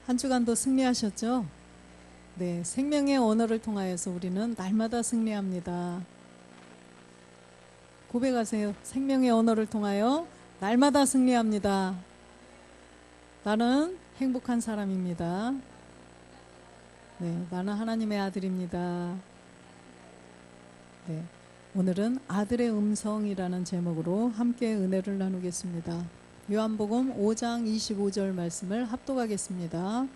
한 주간도 승리하셨죠? 네, 생명의 언어를 통하여서 우리는 날마다 승리합니다. 고백하세요. 생명의 언어를 통하여 날마다 승리합니다. 나는 행복한 사람입니다. 네, 나는 하나님의 아들입니다. 네, 오늘은 아들의 음성이라는 제목으로 함께 은혜를 나누겠습니다. 요한복음 5장 25절 말씀을 합독하겠습니다.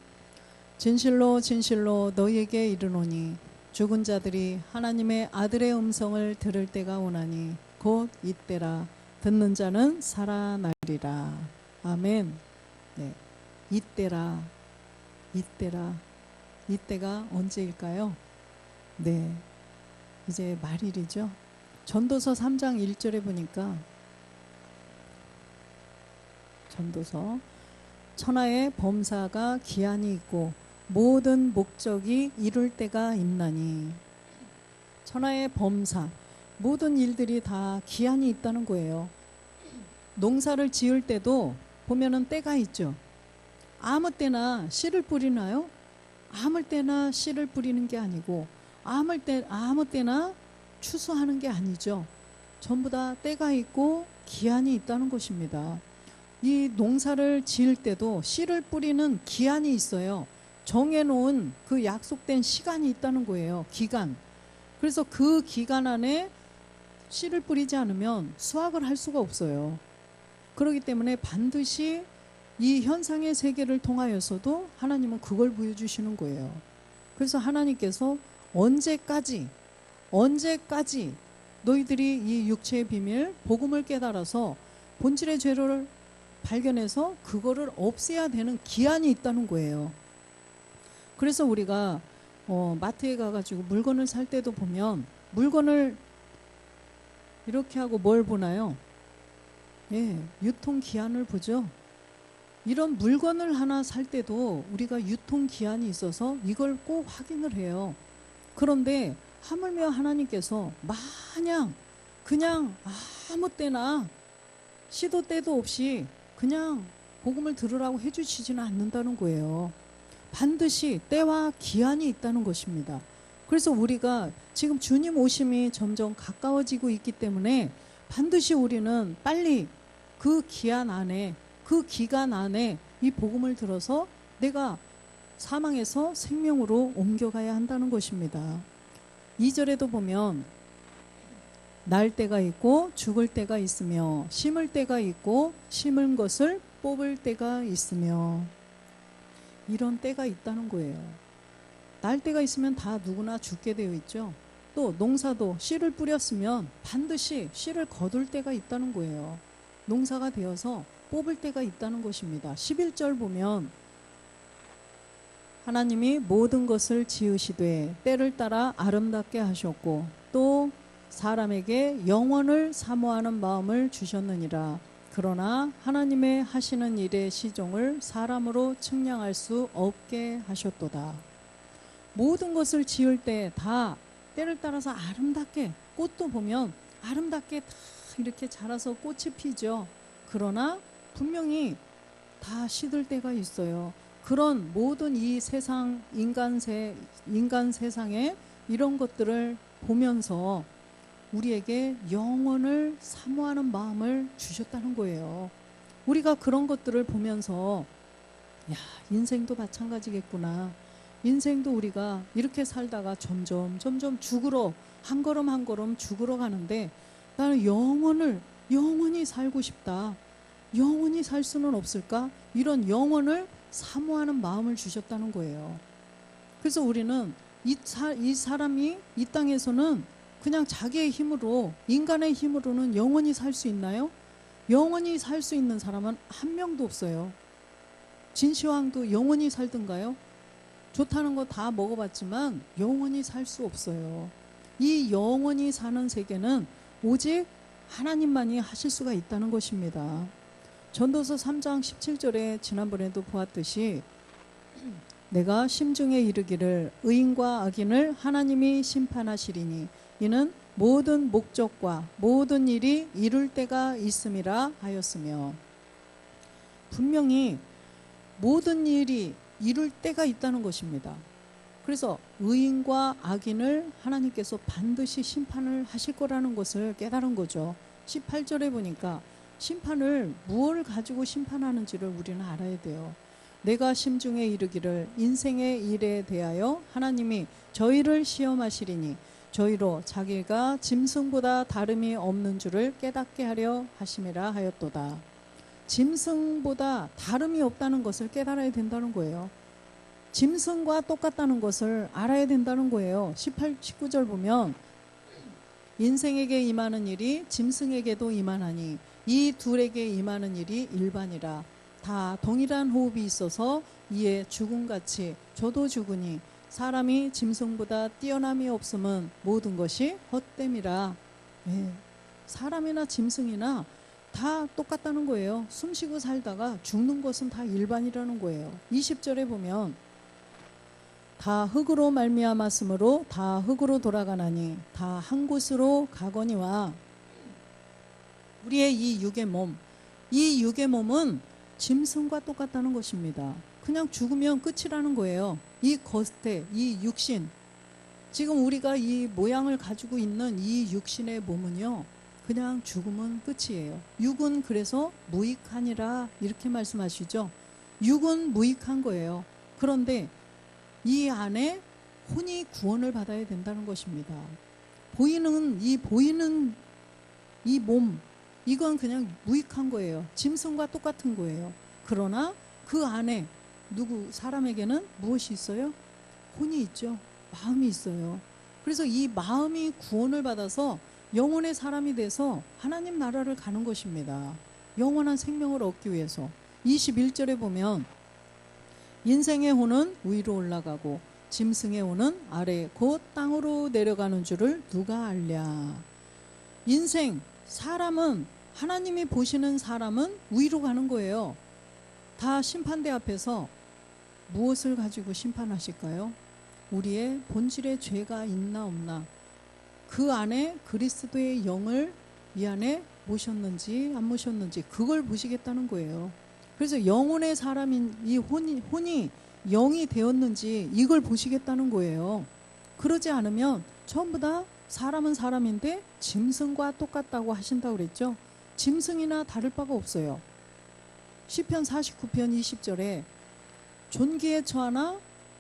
진실로 진실로 너희에게 이르노니 죽은 자들이 하나님의 아들의 음성을 들을 때가 오나니 곧 이때라. 듣는 자는 살아나리라. 아멘. 네, 이때라. 이때가 언제일까요? 네, 이제 말일이죠. 전도서 3장 1절에 보니까 전도서 천하의 범사가 기한이 있고 모든 목적이 이룰 때가 있나니. 천하의 범사, 모든 일들이 다 기한이 있다는 거예요. 농사를 지을 때도 보면은 때가 있죠. 아무 때나 씨를 뿌리나요? 아무 때나 씨를 뿌리는 게 아니고 아무 때나 추수하는 게 아니죠. 전부 다 때가 있고 기한이 있다는 것입니다. 이 농사를 지을 때도 씨를 뿌리는 기한이 있어요. 정해놓은 그 약속된 시간이 있다는 거예요. 기간. 그래서 그 기간 안에 씨를 뿌리지 않으면 수확을 할 수가 없어요. 그렇기 때문에 반드시 이 현상의 세계를 통하여서도 하나님은 그걸 보여주시는 거예요. 그래서 하나님께서 언제까지 너희들이 이 육체의 비밀, 복음을 깨달아서 본질의 죄를 발견해서 그거를 없애야 되는 기한이 있다는 거예요. 그래서 우리가 마트에 가가지고 물건을 살 때도 보면 물건을 이렇게 하고 뭘 보나요? 예, 유통기한을 보죠. 이런 물건을 하나 살 때도 우리가 유통기한이 있어서 이걸 꼭 확인을 해요. 그런데 하물며 하나님께서 마냥 그냥 아무 때나 시도 때도 없이 그냥 복음을 들으라고 해주시지는 않는다는 거예요. 반드시 때와 기한이 있다는 것입니다. 그래서 우리가 지금 주님 오심이 점점 가까워지고 있기 때문에 반드시 우리는 빨리 그 기한 안에, 그 기간 안에 이 복음을 들어서 내가 사망에서 생명으로 옮겨가야 한다는 것입니다. 2절에도 보면 날 때가 있고 죽을 때가 있으며 심을 때가 있고 심은 것을 뽑을 때가 있으며, 이런 때가 있다는 거예요. 날 때가 있으면 다 누구나 죽게 되어 있죠. 또 농사도 씨를 뿌렸으면 반드시 씨를 거둘 때가 있다는 거예요. 농사가 되어서 뽑을 때가 있다는 것입니다. 11절 보면 하나님이 모든 것을 지으시되 때를 따라 아름답게 하셨고 또 사람에게 영원을 사모하는 마음을 주셨느니라. 그러나 하나님의 하시는 일의 시종을 사람으로 측량할 수 없게 하셨도다. 모든 것을 지을 때 다 때를 따라서 아름답게, 꽃도 보면 아름답게 다 이렇게 자라서 꽃이 피죠. 그러나 분명히 다 시들 때가 있어요. 그런 모든 이 세상, 인간 세상에 이런 것들을 보면서 우리에게 영원을 사모하는 마음을 주셨다는 거예요. 우리가 그런 것들을 보면서 야, 인생도 마찬가지겠구나. 인생도 우리가 이렇게 살다가 점점 죽으러, 한 걸음 한 걸음 죽으러 가는데 나는 영원히 살고 싶다. 영원히 살 수는 없을까? 이런 영원을 사모하는 마음을 주셨다는 거예요. 그래서 우리는 이 사람이 이 땅에서는 그냥 자기의 힘으로, 인간의 힘으로는 영원히 살 수 있나요? 영원히 살 수 있는 사람은 한 명도 없어요. 진시황도 영원히 살던가요? 좋다는 거 다 먹어봤지만 영원히 살 수 없어요. 이 영원히 사는 세계는 오직 하나님만이 하실 수가 있다는 것입니다. 전도서 3장 17절에 지난번에도 보았듯이 내가 심중에 이르기를 의인과 악인을 하나님이 심판하시리니 이는 모든 목적과 모든 일이 이룰 때가 있음이라 하였으며, 분명히 모든 일이 이룰 때가 있다는 것입니다. 그래서 의인과 악인을 하나님께서 반드시 심판을 하실 거라는 것을 깨달은 거죠. 18절에 보니까 심판을 무엇을 가지고 심판하는지를 우리는 알아야 돼요. 내가 심중에 이르기를 인생의 일에 대하여 하나님이 저희를 시험하시리니 저희로 자기가 짐승보다 다름이 없는 줄을 깨닫게 하려 하심이라 하였도다. 짐승보다 다름이 없다는 것을 깨달아야 된다는 거예요. 짐승과 똑같다는 것을 알아야 된다는 거예요. 18, 19절 보면 인생에게 임하는 일이 짐승에게도 임하나니 이 둘에게 임하는 일이 일반이라. 다 동일한 호흡이 있어서 이에 죽음같이 저도 죽으니 사람이 짐승보다 뛰어남이 없음은 모든 것이 헛됨이라. 네. 사람이나 짐승이나 다 똑같다는 거예요. 숨쉬고 살다가 죽는 것은 다 일반이라는 거예요. 20절에 보면 다 흙으로 말미암았으므로 다 흙으로 돌아가나니 다 한 곳으로 가거니와. 우리의 이 육의 몸, 이 육의 몸은 짐승과 똑같다는 것입니다. 그냥 죽으면 끝이라는 거예요. 이 겉에 이 육신, 지금 우리가 이 모양을 가지고 있는 이 육신의 몸은요, 그냥 죽으면 끝이에요. 육은 그래서 무익하니라 이렇게 말씀하시죠. 육은 무익한 거예요. 그런데 이 안에 혼이 구원을 받아야 된다는 것입니다. 보이는 이 몸, 이건 그냥 무익한 거예요. 짐승과 똑같은 거예요. 그러나 그 안에 사람에게는 무엇이 있어요? 혼이 있죠. 마음이 있어요. 그래서 이 마음이 구원을 받아서 영혼의 사람이 돼서 하나님 나라를 가는 것입니다. 영원한 생명을 얻기 위해서. 21절에 보면 인생의 혼은 위로 올라가고 짐승의 혼은 아래 곧 땅으로 내려가는 줄을 누가 알랴. 인생, 사람은, 하나님이 보시는 사람은 위로 가는 거예요. 다 심판대 앞에서 무엇을 가지고 심판하실까요? 우리의 본질의 죄가 있나 없나, 그 안에 그리스도의 영을 이 안에 모셨는지 안 모셨는지 그걸 보시겠다는 거예요. 그래서 영혼의 사람인 이 혼이 영이 되었는지 이걸 보시겠다는 거예요. 그러지 않으면 전부 다 사람은 사람인데 짐승과 똑같다고 하신다고 그랬죠. 짐승이나 다를 바가 없어요. 시편 49편 20절에 존귀에 처하나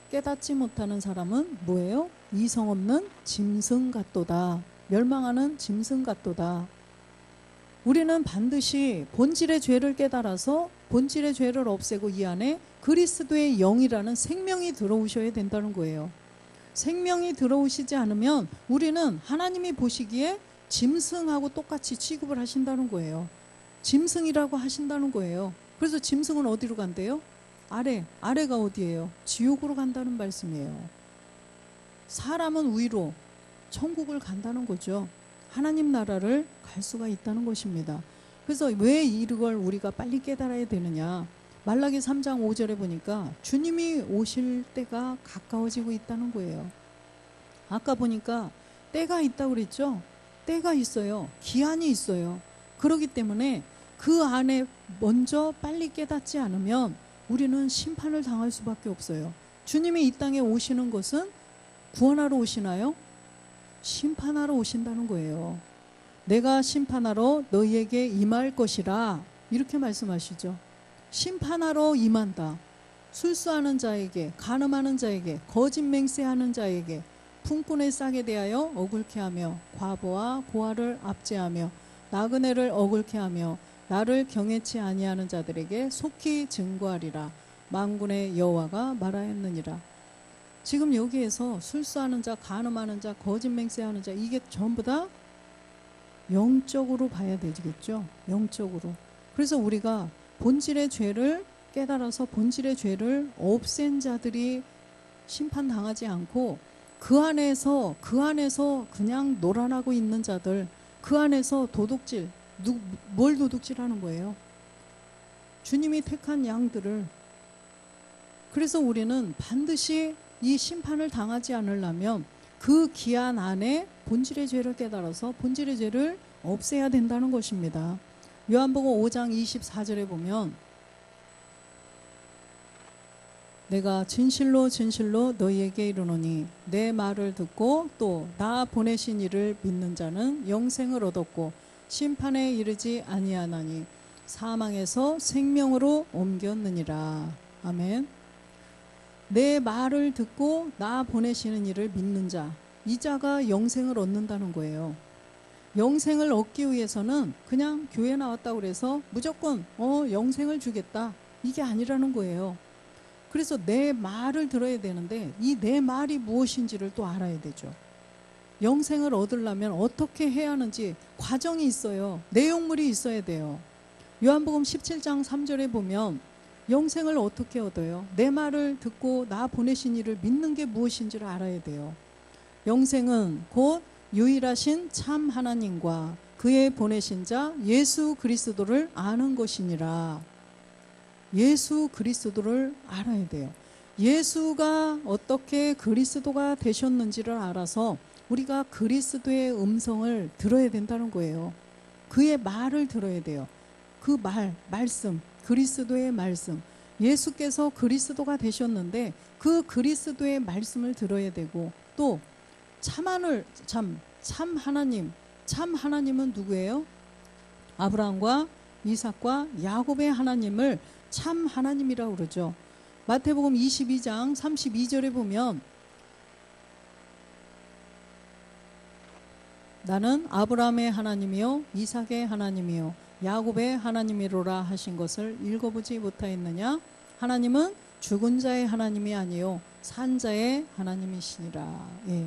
깨닫지 못하는 사람은 뭐예요? 이성 없는 짐승 같도다. 멸망하는 짐승 같도다. 우리는 반드시 본질의 죄를 깨달아서 본질의 죄를 없애고 이 안에 그리스도의 영이라는 생명이 들어오셔야 된다는 거예요. 생명이 들어오시지 않으면 우리는 하나님이 보시기에 짐승하고 똑같이 취급을 하신다는 거예요. 짐승이라고 하신다는 거예요. 그래서 짐승은 어디로 간대요? 아래가 어디예요? 지옥으로 간다는 말씀이에요. 사람은 위로 천국을 간다는 거죠. 하나님 나라를 갈 수가 있다는 것입니다. 그래서 왜 이걸 우리가 빨리 깨달아야 되느냐? 말라기 3장 5절에 보니까 주님이 오실 때가 가까워지고 있다는 거예요. 아까 보니까 때가 있다고 그랬죠? 때가 있어요. 기한이 있어요. 그렇기 때문에 그 안에 먼저 빨리 깨닫지 않으면 우리는 심판을 당할 수밖에 없어요. 주님이 이 땅에 오시는 것은 구원하러 오시나요? 심판하러 오신다는 거예요. 내가 심판하러 너희에게 임할 것이라 이렇게 말씀하시죠. 심판하러 임한다. 술수하는 자에게, 간음하는 자에게, 거짓 맹세하는 자에게, 품꾼의 싹에 대하여 억울케 하며 과부와 고아를 압제하며 나그네를 억울케 하며 나를 경외치 아니하는 자들에게 속히 증거하리라. 만군의 여호와가 말하였느니라. 지금 여기에서 술수하는 자, 간음하는 자, 거짓 맹세하는 자, 이게 전부 다 영적으로 봐야 되겠죠. 영적으로. 그래서 우리가 본질의 죄를 깨달아서 본질의 죄를 없앤 자들이 심판당하지 않고 그 안에서 그냥 노란하고 있는 자들, 그 안에서 도둑질, 뭘 도둑질하는 거예요? 주님이 택한 양들을. 그래서 우리는 반드시 이 심판을 당하지 않으려면 그 기한 안에 본질의 죄를 깨달아서 본질의 죄를 없애야 된다는 것입니다. 요한복음 5장 24절에 보면 내가 진실로 진실로 너희에게 이르노니 내 말을 듣고 또 나 보내신 이를 믿는 자는 영생을 얻었고 심판에 이르지 아니하나니 사망에서 생명으로 옮겼느니라. 아멘. 내 말을 듣고 나 보내시는 이를 믿는 자, 이 자가 영생을 얻는다는 거예요. 영생을 얻기 위해서는 그냥 교회 나왔다고 그래서 무조건 영생을 주겠다, 이게 아니라는 거예요. 그래서 내 말을 들어야 되는데 이 내 말이 무엇인지를 또 알아야 되죠. 영생을 얻으려면 어떻게 해야 하는지 과정이 있어요. 내용물이 있어야 돼요. 요한복음 17장 3절에 보면 영생을 어떻게 얻어요? 내 말을 듣고 나 보내신 이를 믿는 게 무엇인지를 알아야 돼요. 영생은 곧 유일하신 참 하나님과 그의 보내신 자 예수 그리스도를 아는 것이니라. 예수 그리스도를 알아야 돼요. 예수가 어떻게 그리스도가 되셨는지를 알아서 우리가 그리스도의 음성을 들어야 된다는 거예요. 그의 말을 들어야 돼요. 그 말씀, 그리스도의 말씀. 예수께서 그리스도가 되셨는데 그 그리스도의 말씀을 들어야 되고, 또 참 하나님, 참 하나님은 누구예요? 아브라함과 이삭과 야곱의 하나님을 참 하나님이라고 그러죠. 마태복음 22장 32절에 보면 나는 아브라함의 하나님이요 이삭의 하나님이요 야곱의 하나님이로라 하신 것을 읽어보지 못하였느냐? 하나님은 죽은 자의 하나님이 아니요 산 자의 하나님이시니라. 예.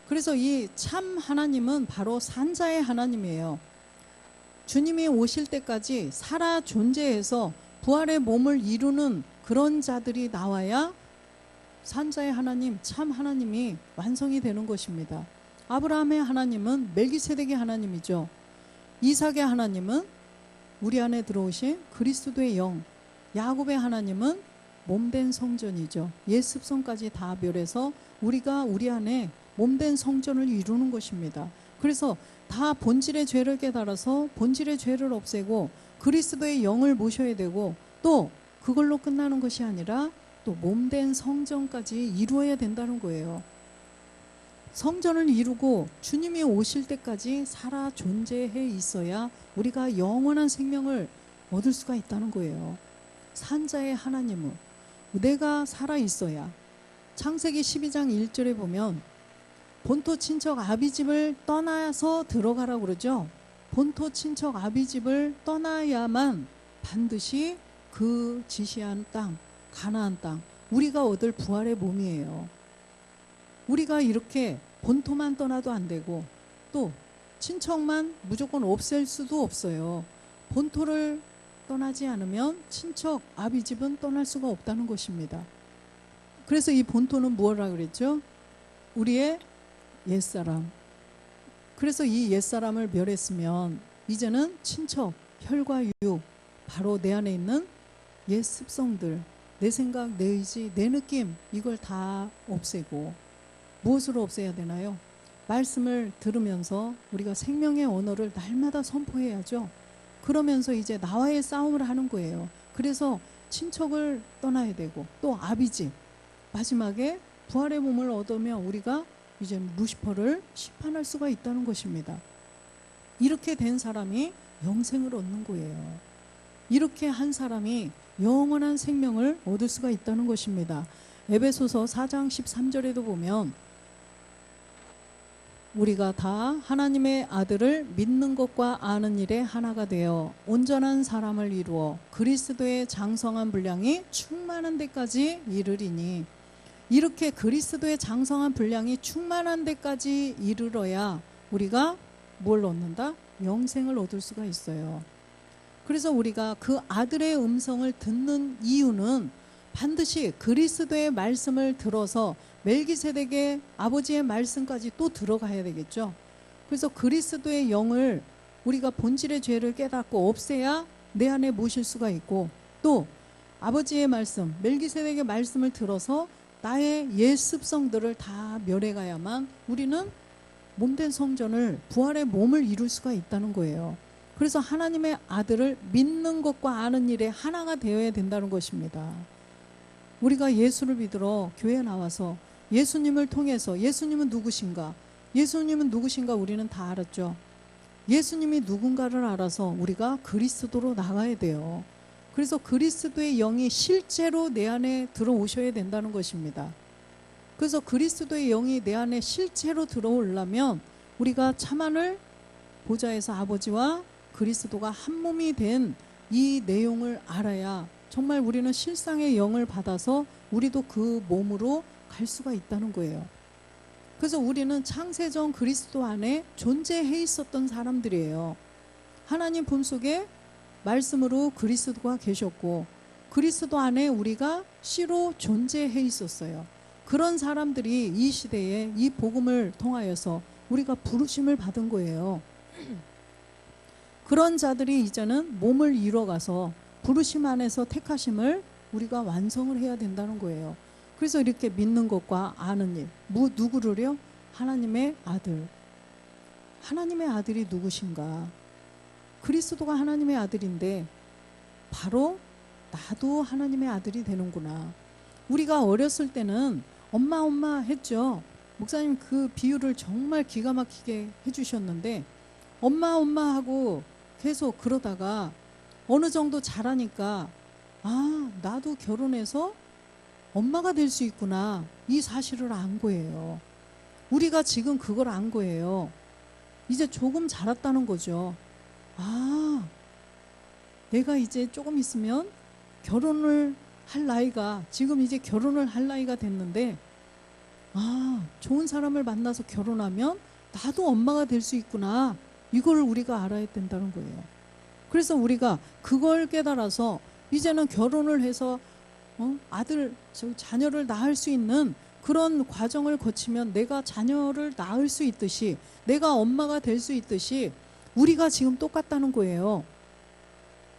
그래서 이 참 하나님은 바로 산 자의 하나님이에요. 주님이 오실 때까지 살아 존재해서 부활의 몸을 이루는 그런 자들이 나와야 산 자의 하나님, 참 하나님이 완성이 되는 것입니다. 아브라함의 하나님은 멜기세덱의 하나님이죠. 이삭의 하나님은 우리 안에 들어오신 그리스도의 영, 야곱의 하나님은 몸된 성전이죠. 옛 습성까지 다 멸해서 우리가 우리 안에 몸된 성전을 이루는 것입니다. 그래서 다 본질의 죄를 깨달아서 본질의 죄를 없애고 그리스도의 영을 모셔야 되고, 또 그걸로 끝나는 것이 아니라 또 몸된 성전까지 이루어야 된다는 거예요. 성전을 이루고 주님이 오실 때까지 살아 존재해 있어야 우리가 영원한 생명을 얻을 수가 있다는 거예요. 산자의 하나님은 내가 살아 있어야. 창세기 12장 1절에 보면 본토 친척 아비집을 떠나서 들어가라고 그러죠. 본토 친척 아비집을 떠나야만 반드시 그 지시한 땅, 가나안 땅, 우리가 얻을 부활의 몸이에요. 우리가 이렇게 본토만 떠나도 안 되고 또 친척만 무조건 없앨 수도 없어요. 본토를 떠나지 않으면 친척 아비집은 떠날 수가 없다는 것입니다. 그래서 이 본토는 뭐라 그랬죠? 우리의 옛사람. 그래서 이 옛사람을 멸했으면 이제는 친척, 혈과 육, 바로 내 안에 있는 옛 습성들, 내 생각, 내 의지, 내 느낌, 이걸 다 없애고 무엇으로 없애야 되나요? 말씀을 들으면서 우리가 생명의 언어를 날마다 선포해야죠. 그러면서 이제 나와의 싸움을 하는 거예요. 그래서 친척을 떠나야 되고 또 아비집, 마지막에 부활의 몸을 얻으면 우리가 이제 루시퍼를 심판할 수가 있다는 것입니다. 이렇게 된 사람이 영생을 얻는 거예요. 이렇게 한 사람이 영원한 생명을 얻을 수가 있다는 것입니다. 에베소서 4장 13절에도 보면 우리가 다 하나님의 아들을 믿는 것과 아는 일에 하나가 되어 온전한 사람을 이루어 그리스도의 장성한 분량이 충만한 데까지 이르리니, 이렇게 그리스도의 장성한 분량이 충만한 데까지 이르러야 우리가 뭘 얻는다? 영생을 얻을 수가 있어요. 그래서 우리가 그 아들의 음성을 듣는 이유는 반드시 그리스도의 말씀을 들어서 멜기세덱의 아버지의 말씀까지 또 들어가야 되겠죠. 그래서 그리스도의 영을 우리가 본질의 죄를 깨닫고 없애야 내 안에 모실 수가 있고, 또 아버지의 말씀, 멜기세덱의 말씀을 들어서 나의 옛 습성들을 다 멸해가야만 우리는 몸된 성전을, 부활의 몸을 이룰 수가 있다는 거예요. 그래서 하나님의 아들을 믿는 것과 아는 일에 하나가 되어야 된다는 것입니다. 우리가 예수를 믿으러 교회에 나와서 예수님을 통해서 예수님은 누구신가? 예수님은 누구신가 우리는 다 알았죠. 예수님이 누군가를 알아서 우리가 그리스도로 나가야 돼요. 그래서 그리스도의 영이 실제로 내 안에 들어오셔야 된다는 것입니다. 그래서 그리스도의 영이 내 안에 실제로 들어오려면 우리가 참안을 보좌에서 아버지와 그리스도가 한 몸이 된 이 내용을 알아야 정말 우리는 실상의 영을 받아서 우리도 그 몸으로 갈 수가 있다는 거예요. 그래서 우리는 창세전 그리스도 안에 존재해 있었던 사람들이에요. 하나님 품속에 말씀으로 그리스도가 계셨고 그리스도 안에 우리가 씨로 존재해 있었어요. 그런 사람들이 이 시대에 이 복음을 통하여서 우리가 부르심을 받은 거예요. 그런 자들이 이제는 몸을 이뤄가서 부르심 안에서 택하심을 우리가 완성을 해야 된다는 거예요. 그래서 이렇게 믿는 것과 아는 일, 누구를요? 하나님의 아들. 하나님의 아들이 누구신가? 그리스도가 하나님의 아들인데 바로 나도 하나님의 아들이 되는구나. 우리가 어렸을 때는 엄마 했죠. 목사님 그 비유를 정말 기가 막히게 해주셨는데 엄마 하고 계속 그러다가 어느 정도 자라니까 아 나도 결혼해서 엄마가 될 수 있구나 이 사실을 안 거예요. 우리가 지금 그걸 안 거예요. 이제 조금 자랐다는 거죠. 아 내가 이제 조금 있으면 결혼을 할 나이가 지금 이제 결혼을 할 나이가 됐는데 아 좋은 사람을 만나서 결혼하면 나도 엄마가 될 수 있구나 이걸 우리가 알아야 된다는 거예요. 그래서 우리가 그걸 깨달아서 이제는 결혼을 해서 자녀를 낳을 수 있는 그런 과정을 거치면 내가 자녀를 낳을 수 있듯이 내가 엄마가 될 수 있듯이 우리가 지금 똑같다는 거예요.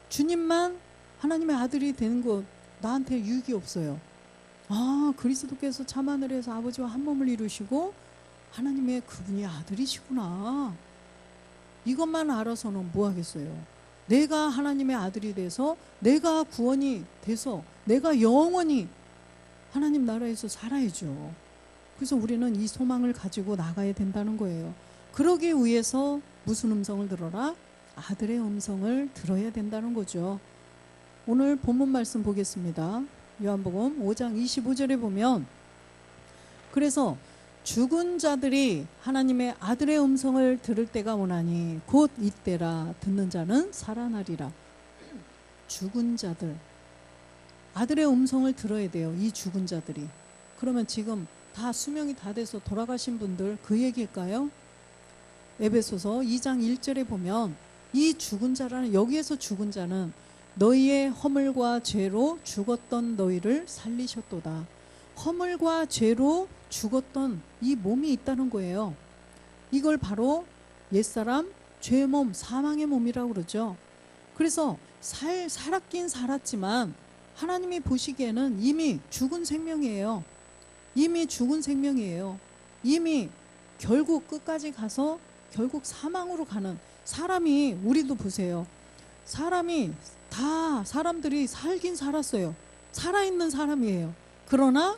주님만 하나님의 아들이 되는 것 나한테 유익이 없어요. 아 그리스도께서 참안을 해서 아버지와 한 몸을 이루시고 하나님의 그분이 아들이시구나. 이것만 알아서는 뭐 하겠어요. 내가 하나님의 아들이 돼서 내가 구원이 돼서 내가 영원히 하나님 나라에서 살아야죠. 그래서 우리는 이 소망을 가지고 나가야 된다는 거예요. 그러기 위해서 무슨 음성을 들어라? 아들의 음성을 들어야 된다는 거죠. 오늘 본문 말씀 보겠습니다. 요한복음 5장 25절에 보면 그래서 죽은 자들이 하나님의 아들의 음성을 들을 때가 오나니 곧 이때라 듣는 자는 살아나리라. 죽은 자들 아들의 음성을 들어야 돼요. 이 죽은 자들이. 그러면 지금 다 수명이 다 돼서 돌아가신 분들 그 얘기일까요? 에베소서 2장 1절에 보면 이 죽은 자라는 여기에서 죽은 자는 너희의 허물과 죄로 죽었던 너희를 살리셨도다. 허물과 죄로 죽었던 이 몸이 있다는 거예요. 이걸 바로 옛사람 죄의 몸 사망의 몸이라고 그러죠. 그래서 살았긴 살았지만 하나님이 보시기에는 이미 죽은 생명이에요. 이미 죽은 생명이에요. 이미 결국 끝까지 가서 결국 사망으로 가는 사람이 우리도 보세요. 사람들이 살긴 살았어요. 살아있는 사람이에요. 그러나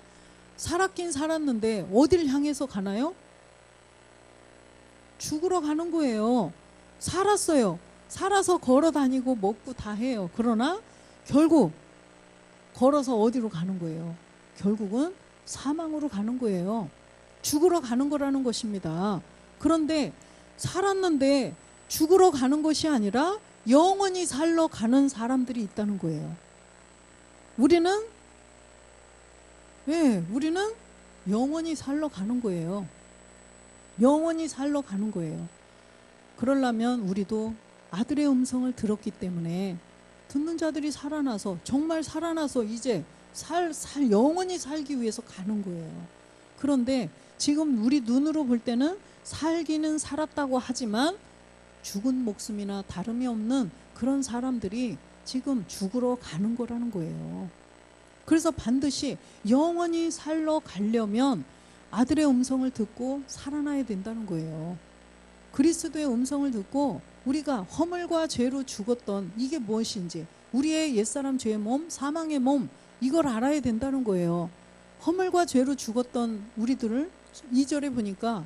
살았긴 살았는데 어딜 향해서 가나요? 죽으러 가는 거예요. 살았어요. 살아서 걸어 다니고 먹고 다 해요. 그러나 결국 걸어서 어디로 가는 거예요? 결국은 사망으로 가는 거예요. 죽으러 가는 거라는 것입니다. 그런데 살았는데 죽으러 가는 것이 아니라 영원히 살러 가는 사람들이 있다는 거예요. 우리는 영원히 살러 가는 거예요. 영원히 살러 가는 거예요. 그러려면 우리도 아들의 음성을 들었기 때문에 듣는 자들이 살아나서 정말 살아나서 이제 영원히 살기 위해서 가는 거예요. 그런데 지금 우리 눈으로 볼 때는 살기는 살았다고 하지만 죽은 목숨이나 다름이 없는 그런 사람들이 지금 죽으러 가는 거라는 거예요. 그래서 반드시 영원히 살러 가려면 아들의 음성을 듣고 살아나야 된다는 거예요. 그리스도의 음성을 듣고 우리가 허물과 죄로 죽었던 이게 무엇인지 우리의 옛사람 죄의 몸, 사망의 몸 이걸 알아야 된다는 거예요. 허물과 죄로 죽었던 우리들을 2절에 보니까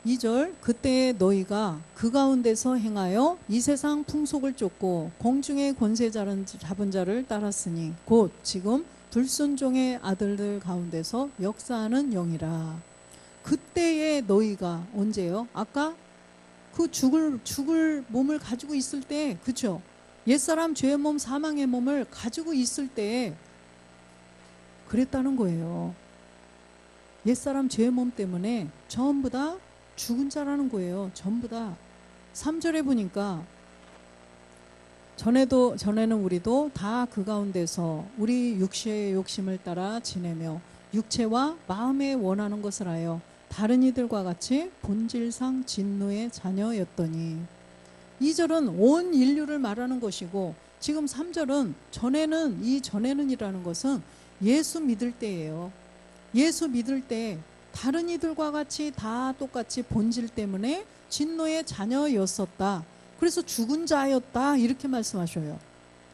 2절 그때 너희가 그 가운데서 행하여 이 세상 풍속을 쫓고 공중의 권세 잡은 자를 따랐으니 곧 지금 불순종의 아들들 가운데서 역사하는 영이라. 그때의 너희가 언제요? 아까 그 죽을 몸을 가지고 있을 때, 그쵸? 옛사람 죄의 몸, 사망의 몸을 가지고 있을 때 그랬다는 거예요. 옛사람 죄의 몸 때문에 전부 다 죽은 자라는 거예요. 전부 다. 3절에 보니까 전에는 우리도 다 그 가운데서 우리 육체의 욕심을 따라 지내며 육체와 마음에 원하는 것을 하여 다른 이들과 같이 본질상 진노의 자녀였더니. 2절은 온 인류를 말하는 것이고 지금 3절은 전에는이라는 것은 예수 믿을 때예요. 예수 믿을 때 다른 이들과 같이 다 똑같이 본질 때문에 진노의 자녀였었다. 그래서 죽은 자였다 이렇게 말씀하셔요.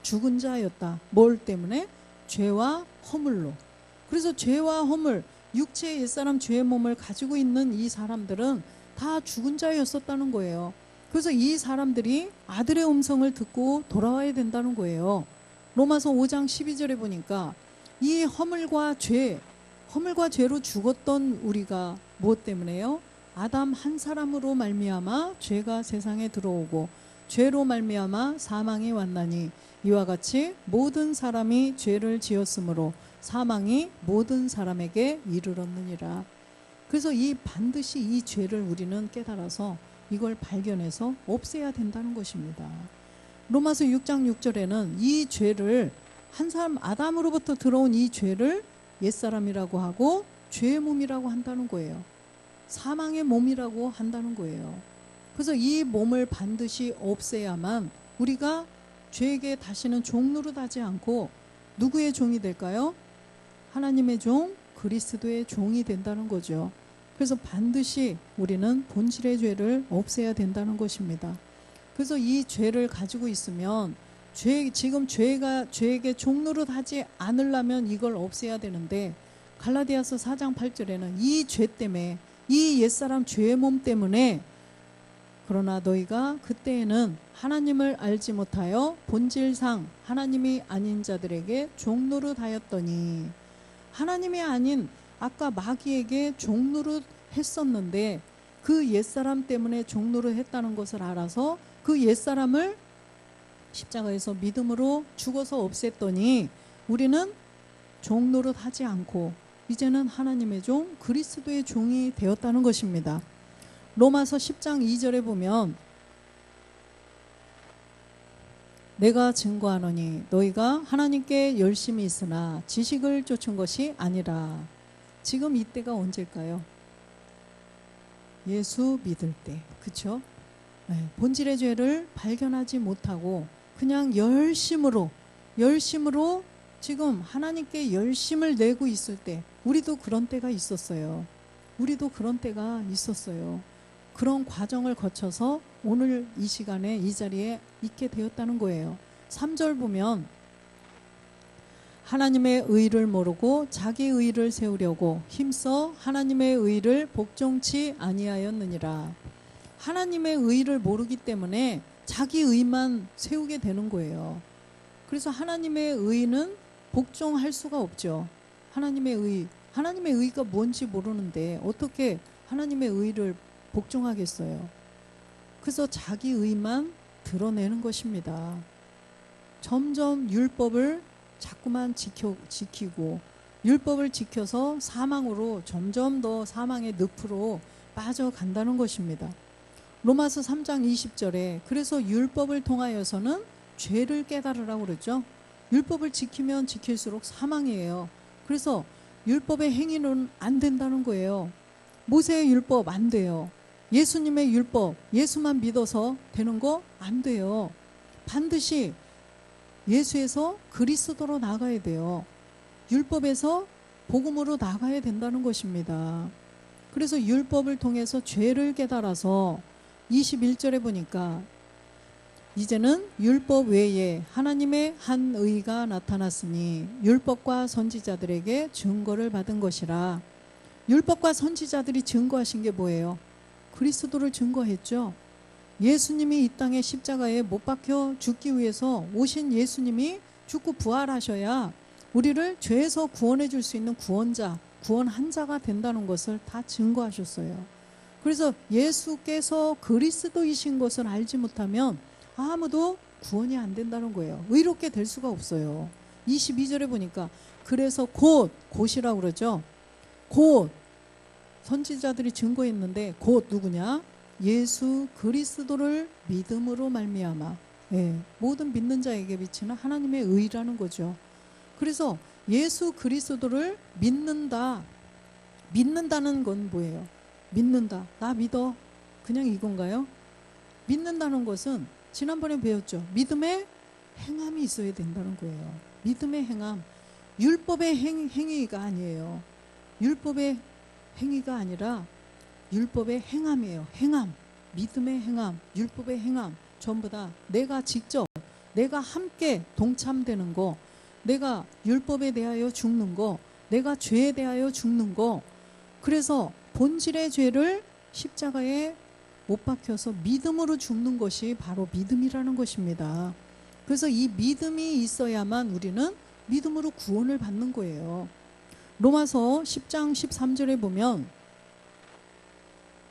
죽은 자였다. 뭘 때문에? 죄와 허물로. 그래서 죄와 허물, 육체의 옛사람 죄의 몸을 가지고 있는 이 사람들은 다 죽은 자였었다는 거예요. 그래서 이 사람들이 아들의 음성을 듣고 돌아와야 된다는 거예요. 로마서 5장 12절에 보니까 이 허물과 죄로 죽었던 우리가 무엇 때문에요? 아담 한 사람으로 말미암아 죄가 세상에 들어오고 죄로 말미암아 사망이 왔나니 이와 같이 모든 사람이 죄를 지었으므로 사망이 모든 사람에게 이르렀느니라. 그래서 반드시 이 죄를 우리는 깨달아서 이걸 발견해서 없애야 된다는 것입니다. 로마서 6장 6절에는 이 죄를 한 사람 아담으로부터 들어온 이 죄를 옛사람이라고 하고 죄의 몸이라고 한다는 거예요. 사망의 몸이라고 한다는 거예요. 그래서 이 몸을 반드시 없애야만 우리가 죄에게 다시는 종노릇하지 않고 누구의 종이 될까요? 하나님의 종, 그리스도의 종이 된다는 거죠. 그래서 반드시 우리는 본질의 죄를 없애야 된다는 것입니다. 그래서 이 죄를 가지고 있으면 지금 죄에게 종노릇하지 않으려면 이걸 없애야 되는데 갈라디아서 4장 8절에는 이 죄 때문에 이 옛사람 죄의 몸 때문에 그러나 너희가 그때에는 하나님을 알지 못하여 본질상 하나님이 아닌 자들에게 종노릇하였더니 하나님이 아닌 아까 마귀에게 종노릇 했었는데 그 옛사람 때문에 종노릇 했다는 것을 알아서 그 옛사람을 십자가에서 믿음으로 죽어서 없앴더니 우리는 종노릇 하지 않고 이제는 하나님의 종 그리스도의 종이 되었다는 것입니다. 로마서 10장 2절에 보면 내가 증거하노니 너희가 하나님께 열심히 있으나 지식을 쫓은 것이 아니라. 지금 이때가 언제일까요? 예수 믿을 때, 그렇죠? 네, 본질의 죄를 발견하지 못하고 그냥 열심으로 지금 하나님께 열심을 내고 있을 때 우리도 그런 때가 있었어요. 그런 과정을 거쳐서 오늘 이 시간에 이 자리에 있게 되었다는 거예요. 3절 보면 하나님의 의를 모르고 자기 의를 세우려고 힘써 하나님의 의를 복종치 아니하였느니라. 하나님의 의를 모르기 때문에 자기 의만 세우게 되는 거예요. 그래서 하나님의 의는 복종할 수가 없죠. 하나님의 의가 뭔지 모르는데 어떻게 하나님의 의를 복종하겠어요. 그래서 자기 의만 드러내는 것입니다. 점점 율법을 자꾸만 지키고 율법을 지켜서 사망으로 점점 더 사망의 늪으로 빠져간다는 것입니다. 로마서 3장 20절에 그래서 율법을 통하여서는 죄를 깨달으라고 그랬죠. 율법을 지키면 지킬수록 사망이에요. 그래서 율법의 행위는 안 된다는 거예요. 모세의 율법 안 돼요. 예수님의 율법, 예수만 믿어서 되는 거 안 돼요. 반드시 예수에서 그리스도로 나가야 돼요. 율법에서 복음으로 나가야 된다는 것입니다. 그래서 율법을 통해서 죄를 깨달아서 21절에 보니까 이제는 율법 외에 하나님의 한 의가 나타났으니 율법과 선지자들에게 증거를 받은 것이라. 율법과 선지자들이 증거하신 게 뭐예요? 그리스도를 증거했죠. 예수님이 이 땅에 십자가에 못 박혀 죽기 위해서 오신 예수님이 죽고 부활하셔야 우리를 죄에서 구원해 줄 수 있는 구원자, 구원한 자가 된다는 것을 다 증거하셨어요. 그래서 예수께서 그리스도이신 것을 알지 못하면 아무도 구원이 안 된다는 거예요. 의롭게 될 수가 없어요. 22절에 보니까 그래서 곧이라고 그러죠. 곧 선지자들이 증거했는데 곧 누구냐? 예수 그리스도를 믿음으로 말미암아 모든 믿는 자에게 비치는 하나님의 의라는 거죠. 그래서 예수 그리스도를 믿는다는 건 뭐예요? 믿는다. 나 믿어. 그냥 이건가요? 믿는다는 것은 지난번에 배웠죠. 믿음의 행함이 있어야 된다는 거예요. 믿음의 행함. 율법의 행위가 아니에요. 율법의 행위가 아니라 율법의 행함이에요. 행함. 믿음의 행함, 율법의 행함 전부 다 내가 직접 내가 함께 동참되는 거, 내가 율법에 대하여 죽는 거, 내가 죄에 대하여 죽는 거. 그래서 본질의 죄를 십자가에 못 박혀서 믿음으로 죽는 것이 바로 믿음이라는 것입니다. 그래서 이 믿음이 있어야만 우리는 믿음으로 구원을 받는 거예요. 로마서 10장 13절에 보면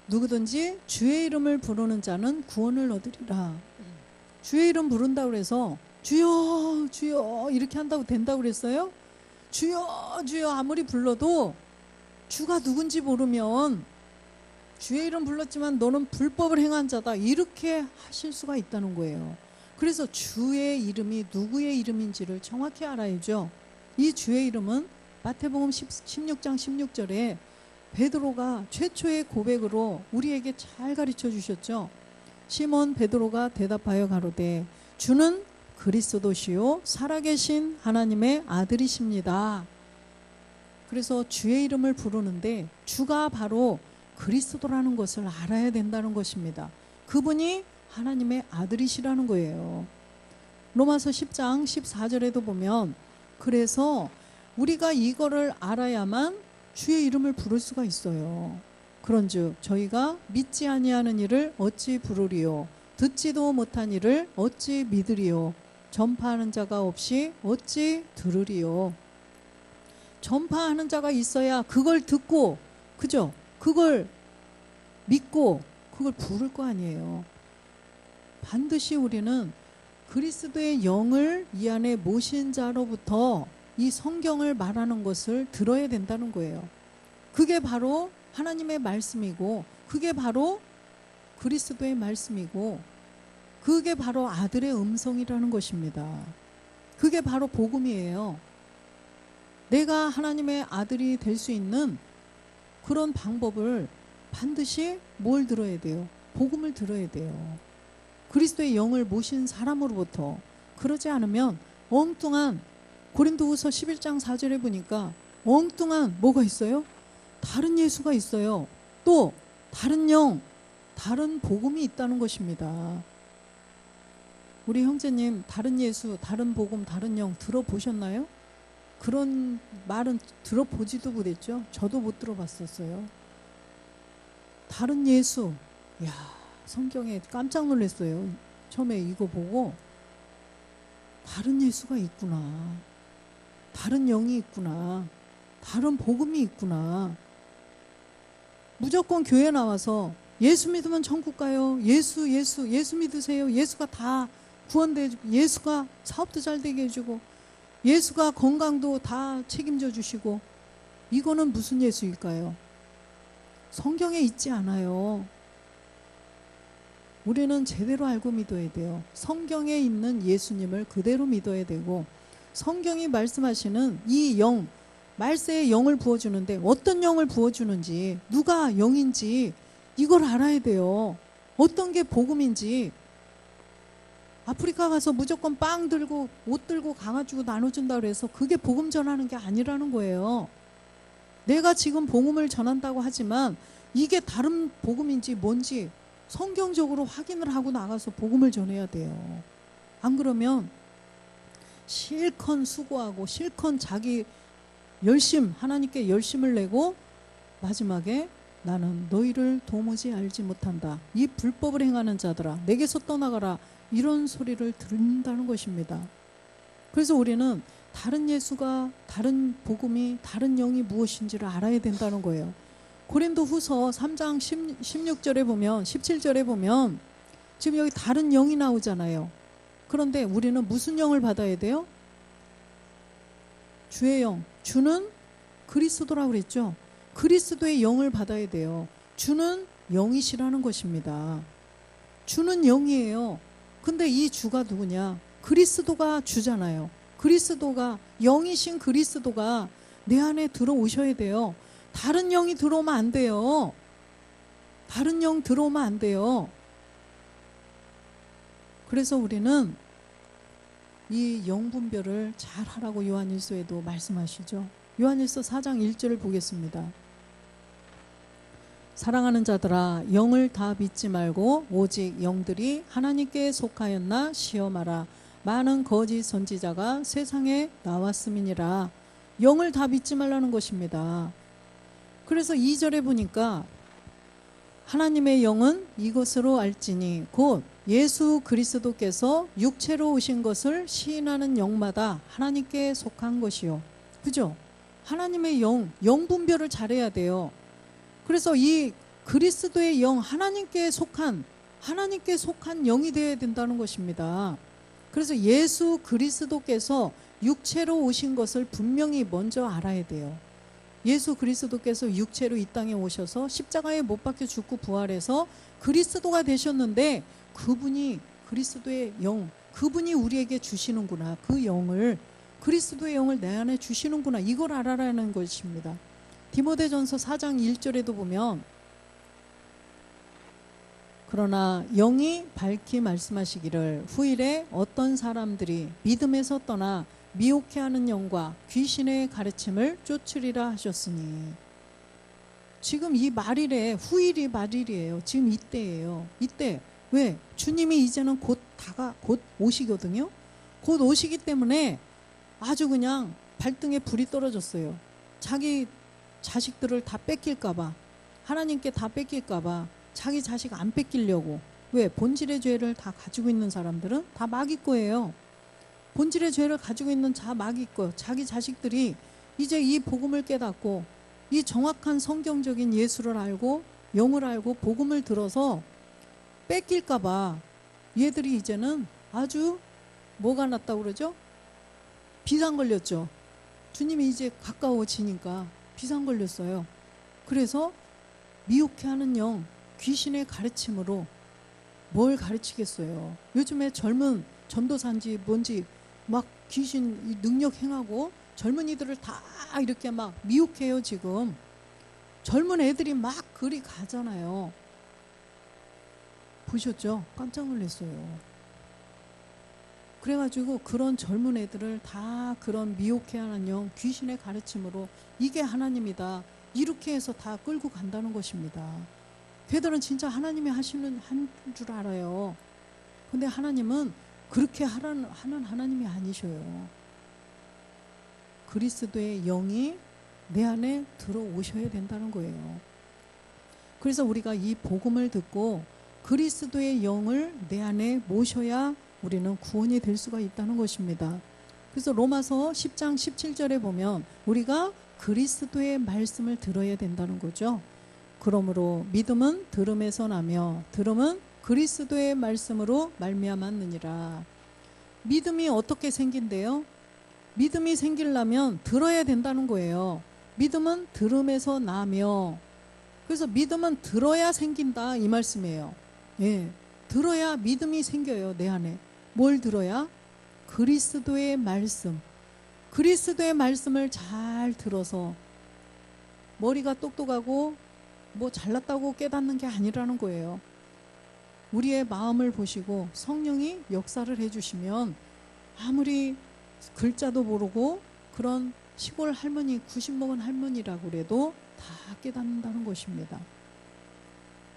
누구든지 주의 이름을 부르는 자는 구원을 얻으리라. 주의 이름 부른다고 해서 주여 주여 이렇게 한다고 된다고 그랬어요? 주여 주여 아무리 불러도 주가 누군지 모르면 주의 이름 불렀지만 너는 불법을 행한 자다 이렇게 하실 수가 있다는 거예요. 그래서 주의 이름이 누구의 이름인지를 정확히 알아야죠. 이 주의 이름은 마태복음 16장 16절에 베드로가 최초의 고백으로 우리에게 잘 가르쳐 주셨죠. 시몬 베드로가 대답하여 가로되 주는 그리스도시요 살아계신 하나님의 아들이십니다. 그래서 주의 이름을 부르는데 주가 바로 그리스도라는 것을 알아야 된다는 것입니다. 그분이 하나님의 아들이시라는 거예요. 로마서 10장 14절에도 보면 그래서 우리가 이거를 알아야만 주의 이름을 부를 수가 있어요. 그런즉 저희가 믿지 아니하는 이를 어찌 부르리요 듣지도 못한 이를 어찌 믿으리요 전파하는 자가 없이 어찌 들으리요. 전파하는 자가 있어야 그걸 듣고 그죠? 그걸 믿고 그걸 부를 거 아니에요. 반드시 우리는 그리스도의 영을 이 안에 모신 자로부터 이 성경을 말하는 것을 들어야 된다는 거예요. 그게 바로 하나님의 말씀이고 그게 바로 그리스도의 말씀이고 그게 바로 아들의 음성이라는 것입니다. 그게 바로 복음이에요. 내가 하나님의 아들이 될 수 있는 그런 방법을 반드시 뭘 들어야 돼요? 복음을 들어야 돼요. 그리스도의 영을 모신 사람으로부터. 그러지 않으면 엉뚱한 고린도후서 11장 4절에 보니까 엉뚱한 뭐가 있어요? 다른 예수가 있어요. 또 다른 영, 다른 복음이 있다는 것입니다. 우리 형제님 다른 예수, 다른 복음, 다른 영 들어보셨나요? 그런 말은 들어보지도 못했죠. 저도 못 들어봤었어요. 다른 예수, 야 성경에 깜짝 놀랐어요. 처음에 이거 보고 다른 예수가 있구나. 다른 영이 있구나. 다른 복음이 있구나. 무조건 교회 나와서 예수 믿으면 천국 가요. 예수 믿으세요. 예수가 다 구원돼 주고 예수가 사업도 잘 되게 해주고 예수가 건강도 다 책임져 주시고 이거는 무슨 예수일까요? 성경에 있지 않아요. 우리는 제대로 알고 믿어야 돼요. 성경에 있는 예수님을 그대로 믿어야 되고 성경이 말씀하시는 이 영, 말세의 영을 부어주는데 어떤 영을 부어주는지 누가 영인지 이걸 알아야 돼요. 어떤 게 복음인지. 아프리카 가서 무조건 빵 들고 옷 들고 가가지고 나눠준다 그래서 그게 복음 전하는 게 아니라는 거예요. 내가 지금 복음을 전한다고 하지만 이게 다른 복음인지 뭔지 성경적으로 확인을 하고 나가서 복음을 전해야 돼요. 안 그러면 실컷 수고하고 실컷 자기 하나님께 열심을 내고 마지막에 나는 너희를 도무지 알지 못한다. 이 불법을 행하는 자들아 내게서 떠나가라. 이런 소리를 듣는다는 것입니다. 그래서 우리는 다른 예수가, 다른 복음이, 다른 영이 무엇인지를 알아야 된다는 거예요. 고린도후서 3장 16절에 보면 17절에 보면 지금 여기 다른 영이 나오잖아요. 그런데 우리는 무슨 영을 받아야 돼요? 주의 영. 주는 그리스도라고 그랬죠. 그리스도의 영을 받아야 돼요. 주는 영이시라는 것입니다. 주는 영이에요. 근데 이 주가 누구냐? 그리스도가 주잖아요. 그리스도가, 영이신 그리스도가 내 안에 들어오셔야 돼요. 다른 영이 들어오면 안 돼요. 다른 영 들어오면 안 돼요. 그래서 우리는 이 영분별을 잘 하라고 요한일서에도 말씀하시죠. 요한일서 4장 1절을 보겠습니다. 사랑하는 자들아 영을 다 믿지 말고 오직 영들이 하나님께 속하였나 시험하라. 많은 거짓 선지자가 세상에 나왔음이니라. 영을 다 믿지 말라는 것입니다. 그래서 2절에 보니까 하나님의 영은 이것으로 알지니 곧 예수 그리스도께서 육체로 오신 것을 시인하는 영마다 하나님께 속한 것이요. 그죠? 하나님의 영 분별을 잘해야 돼요. 그래서 이 그리스도의 영, 하나님께 속한 영이 되어야 된다는 것입니다. 그래서 예수 그리스도께서 육체로 오신 것을 분명히 먼저 알아야 돼요. 예수 그리스도께서 육체로 이 땅에 오셔서 십자가에 못 박혀 죽고 부활해서 그리스도가 되셨는데 그분이 그리스도의 영, 그분이 우리에게 주시는구나. 그 영을, 그리스도의 영을 내 안에 주시는구나. 이걸 알아라는 것입니다. 디모데전서 4장 1절에도 보면 그러나 영이 밝히 말씀하시기를 후일에 어떤 사람들이 믿음에서 떠나 미혹해하는 영과 귀신의 가르침을 쫓으리라 하셨으니 지금 이 말일에 후일이 말일이에요. 지금 이때예요. 이때 왜? 주님이 이제는 곧 오시거든요. 곧 오시기 때문에 아주 그냥 발등에 불이 떨어졌어요. 자기 자식들을 다 뺏길까봐, 하나님께 다 뺏길까봐 자기 자식 안 뺏기려고. 왜? 본질의 죄를 다 가지고 있는 사람들은 다 마귀 거예요. 본질의 죄를 가지고 있는 마귀 거, 자기 자식들이 이제 이 복음을 깨닫고 이 정확한 성경적인 예수를 알고 영을 알고 복음을 들어서 뺏길까봐 얘들이 이제는 아주 뭐가 났다고 그러죠? 비상 걸렸죠. 주님이 이제 가까워지니까 비상 걸렸어요. 그래서 미혹해하는 영, 귀신의 가르침으로 뭘 가르치겠어요. 요즘에 젊은 전도사인지 뭔지 막 귀신 능력 행하고 젊은이들을 다 이렇게 막 미혹해요. 지금 젊은 애들이 막 그리 가잖아요. 보셨죠? 깜짝 놀랐어요. 그래가지고 그런 젊은 애들을 다 그런 미혹해하는 영, 귀신의 가르침으로 이게 하나님이다 이렇게 해서 다 끌고 간다는 것입니다. 걔들은 진짜 하나님이 하시는 한 줄 알아요. 근데 하나님은 그렇게 하는 하나님이 아니셔요. 그리스도의 영이 내 안에 들어오셔야 된다는 거예요. 그래서 우리가 이 복음을 듣고 그리스도의 영을 내 안에 모셔야 우리는 구원이 될 수가 있다는 것입니다. 그래서 로마서 10장 17절에 보면 우리가 그리스도의 말씀을 들어야 된다는 거죠. 그러므로 믿음은 들음에서 나며 들음은 그리스도의 말씀으로 말미암았느니라. 믿음이 어떻게 생긴대요? 믿음이 생기려면 들어야 된다는 거예요. 믿음은 들음에서 나며, 그래서 믿음은 들어야 생긴다 이 말씀이에요. 예, 들어야 믿음이 생겨요. 내 안에 뭘 들어야? 그리스도의 말씀. 그리스도의 말씀을 잘 들어서 머리가 똑똑하고 뭐 잘났다고 깨닫는 게 아니라는 거예요. 우리의 마음을 보시고 성령이 역사를 해주시면 아무리 글자도 모르고 그런 시골 할머니 90 먹은 할머니라고 그래도 다 깨닫는다는 것입니다.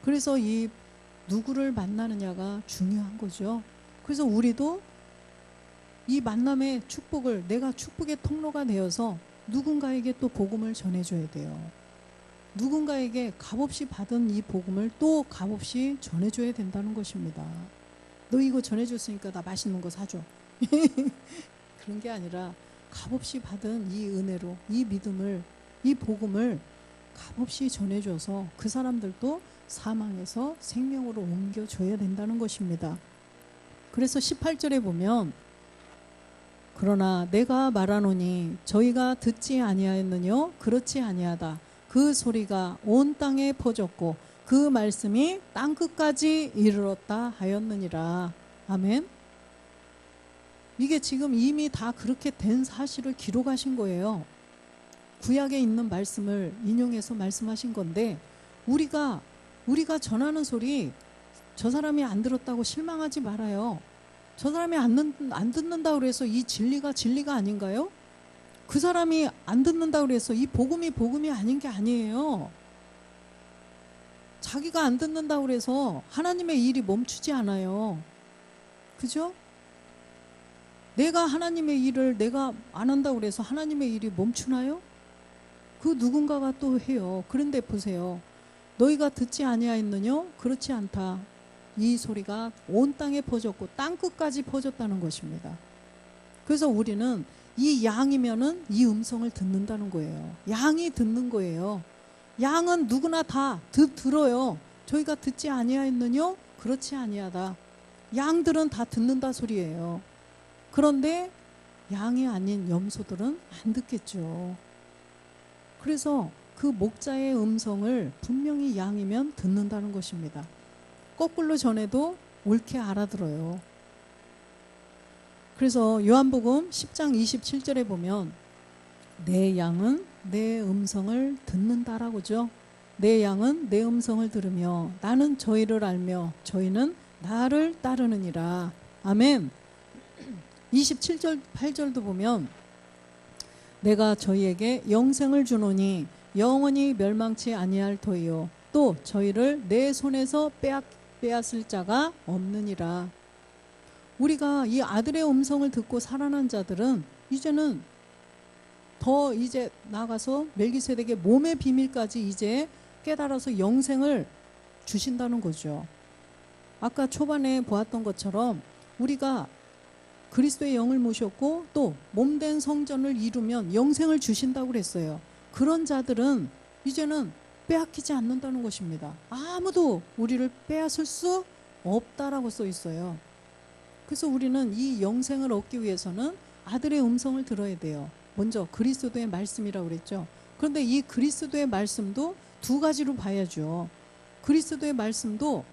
그래서 이 누구를 만나느냐가 중요한 거죠. 그래서 우리도 이 만남의 축복을, 내가 축복의 통로가 되어서 누군가에게 또 복음을 전해줘야 돼요. 누군가에게 값없이 받은 이 복음을 또 값없이 전해줘야 된다는 것입니다. 너 이거 전해줬으니까 나 맛있는 거 사줘. 그런 게 아니라 값없이 받은 이 은혜로, 이 믿음을, 이 복음을 값없이 전해줘서 그 사람들도 사망에서 생명으로 옮겨줘야 된다는 것입니다. 그래서 18절에 보면, 그러나 내가 말하노니 저희가 듣지 아니하였느뇨? 그렇지 아니하다. 그 소리가 온 땅에 퍼졌고 그 말씀이 땅끝까지 이르렀다 하였느니라. 아멘. 이게 지금 이미 다 그렇게 된 사실을 기록하신 거예요. 구약에 있는 말씀을 인용해서 말씀하신 건데, 우리가 전하는 소리, 저 사람이 안 들었다고 실망하지 말아요. 저 사람이 안 듣는다고 그래서 이 진리가 아닌가요? 그 사람이 안 듣는다고 그래서 이 복음이 아닌 게 아니에요. 자기가 안 듣는다고 그래서 하나님의 일이 멈추지 않아요. 그죠? 내가 하나님의 일을 내가 안 한다고 그래서 하나님의 일이 멈추나요? 그 누군가가 또 해요. 그런데 보세요. 너희가 듣지 아니하였느뇨? 그렇지 않다. 이 소리가 온 땅에 퍼졌고 땅끝까지 퍼졌다는 것입니다. 그래서 우리는 이 양이면은 이 음성을 듣는다는 거예요. 양이 듣는 거예요. 양은 누구나 다 들어요. 저희가 듣지 아니하였느뇨? 그렇지 아니하다. 양들은 다 듣는다 소리예요. 그런데 양이 아닌 염소들은 안 듣겠죠. 그래서 그 목자의 음성을 분명히 양이면 듣는다는 것입니다. 거꾸로 전해도 옳게 알아들어요. 그래서 요한복음 10장 27절에 보면 내 양은 내 음성을 듣는다라고죠. 내 양은 내 음성을 들으며 나는 저희를 알며 저희는 나를 따르느니라. 아멘. 27절 8절도 보면 내가 저희에게 영생을 주노니 영원히 멸망치 아니할 터이요 또 저희를 내 손에서 빼앗을 자가 없느니라. 우리가 이 아들의 음성을 듣고 살아난 자들은 이제는 더 이제 나가서 멜기세덱의 몸의 비밀까지 이제 깨달아서 영생을 주신다는 거죠. 아까 초반에 보았던 것처럼 우리가 그리스도의 영을 모셨고 또 몸된 성전을 이루면 영생을 주신다고 그랬어요. 그런 자들은 이제는 빼앗기지 않는다는 것입니다. 아무도 우리를 빼앗을 수 없다라고 써 있어요. 그래서 우리는 이 영생을 얻기 위해서는 아들의 음성을 들어야 돼요. 먼저 그리스도의 말씀이라고 그랬죠. 그런데 이 그리스도의 말씀도 두 가지로 봐야죠. 그리스도의 말씀도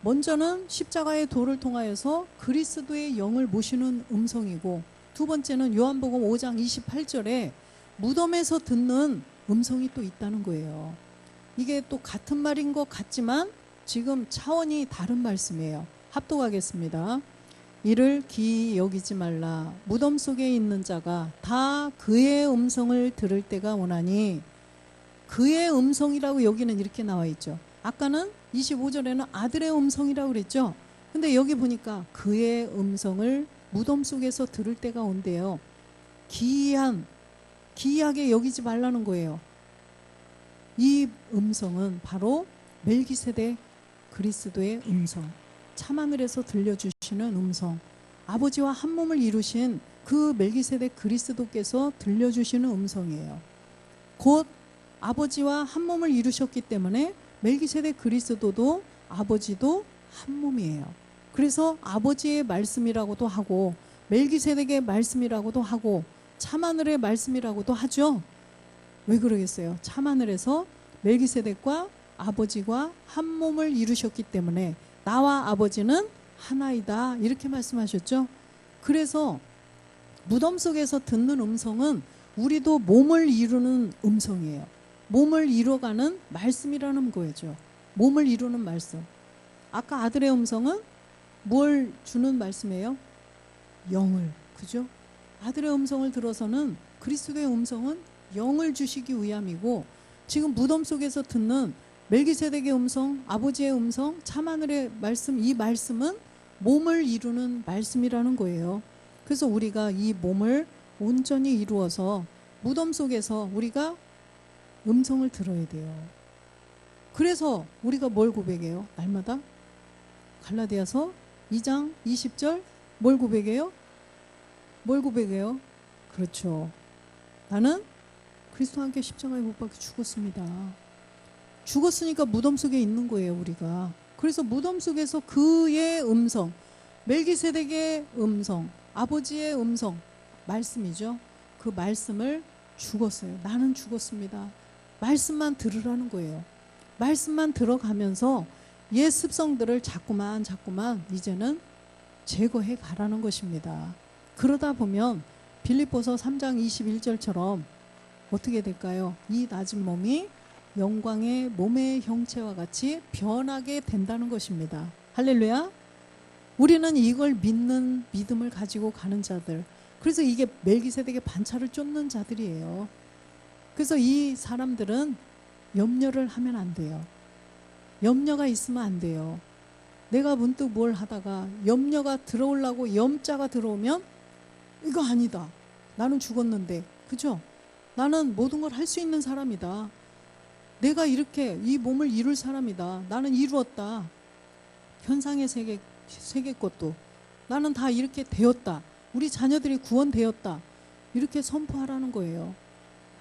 먼저는 십자가의 도를 통하여서 그리스도의 영을 모시는 음성이고, 두 번째는 요한복음 5장 28절에 무덤에서 듣는 음성이 또 있다는 거예요. 이게 또 같은 말인 것 같지만 지금 차원이 다른 말씀이에요. 합독하겠습니다. 이를 기이 여기지 말라. 무덤 속에 있는 자가 다 그의 음성을 들을 때가 오나니. 그의 음성이라고 여기는 이렇게 나와 있죠. 아까는 25절에는 아들의 음성이라고 그랬죠. 근데 여기 보니까 그의 음성을 무덤 속에서 들을 때가 온대요. 기이하게 여기지 말라는 거예요. 이 음성은 바로 멜기세덱 그리스도의 음성, 참하늘에서 들려주시는 음성, 아버지와 한 몸을 이루신 그 멜기세덱 그리스도께서 들려주시는 음성이에요. 곧 아버지와 한 몸을 이루셨기 때문에 멜기세덱 그리스도도 아버지도 한 몸이에요. 그래서 아버지의 말씀이라고도 하고 멜기세덱의 말씀이라고도 하고 참하늘의 말씀이라고도 하죠. 왜 그러겠어요? 참하늘에서 멜기세덱과 아버지가 한 몸을 이루셨기 때문에 나와 아버지는 하나이다, 이렇게 말씀하셨죠. 그래서 무덤 속에서 듣는 음성은 우리도 몸을 이루는 음성이에요. 몸을 이뤄가는 말씀이라는 거죠. 몸을 이루는 말씀. 아까 아들의 음성은 뭘 주는 말씀이에요? 영을, 그죠? 아들의 음성을 들어서는 그리스도의 음성은 영을 주시기 위함이고, 지금 무덤 속에서 듣는 멜기세덱의 음성, 아버지의 음성, 참하늘의 말씀, 이 말씀은 몸을 이루는 말씀이라는 거예요. 그래서 우리가 이 몸을 온전히 이루어서 무덤 속에서 우리가 음성을 들어야 돼요. 그래서 우리가 뭘 고백해요? 날마다 갈라디아서 2장 20절 뭘 고백해요? 뭘 고백해요? 그렇죠. 나는 그리스도와 함께 십자가에 못 박혀 죽었습니다. 죽었으니까 무덤 속에 있는 거예요, 우리가. 그래서 무덤 속에서 그의 음성, 멜기세덱의 음성, 아버지의 음성, 말씀이죠. 그 말씀을 죽었어요. 나는 죽었습니다. 말씀만 들으라는 거예요. 말씀만 들어가면서 옛 습성들을 자꾸만 이제는 제거해 가라는 것입니다. 그러다 보면 빌립보서 3장 21절처럼 어떻게 될까요? 이 낮은 몸이 영광의 몸의 형체와 같이 변하게 된다는 것입니다. 할렐루야. 우리는 이걸 믿는 믿음을 가지고 가는 자들, 그래서 이게 멜기세덱의 반차를 쫓는 자들이에요. 그래서 이 사람들은 염려를 하면 안 돼요. 염려가 있으면 안 돼요. 내가 문득 뭘 하다가 염려가 들어오려고 염자가 들어오면 이거 아니다. 나는 죽었는데, 그죠? 나는 모든 걸 할 수 있는 사람이다. 내가 이렇게 이 몸을 이룰 사람이다. 나는 이루었다. 현상의 세계 것도 나는 다 이렇게 되었다. 우리 자녀들이 구원되었다. 이렇게 선포하라는 거예요.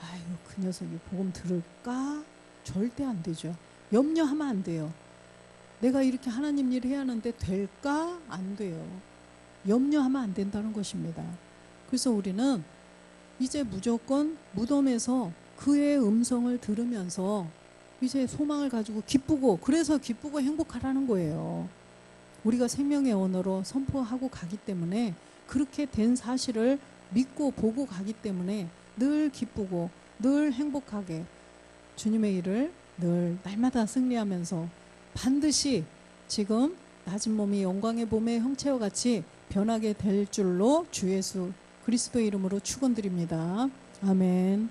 아이고, 그 녀석이 복음 들을까? 절대 안 되죠. 염려하면 안 돼요. 내가 이렇게 하나님 일 해야 하는데 될까? 안 돼요. 염려하면 안 된다는 것입니다. 그래서 우리는 이제 무조건 무덤에서 그의 음성을 들으면서 이제 소망을 가지고 기쁘고, 그래서 기쁘고 행복하라는 거예요. 우리가 생명의 언어로 선포하고 가기 때문에, 그렇게 된 사실을 믿고 보고 가기 때문에 늘 기쁘고 늘 행복하게 주님의 일을 늘 날마다 승리하면서 반드시 지금 낮은 몸이 영광의 몸의 형체와 같이 변하게 될 줄로 주 예수 그리스도의 이름으로 축원드립니다. 아멘.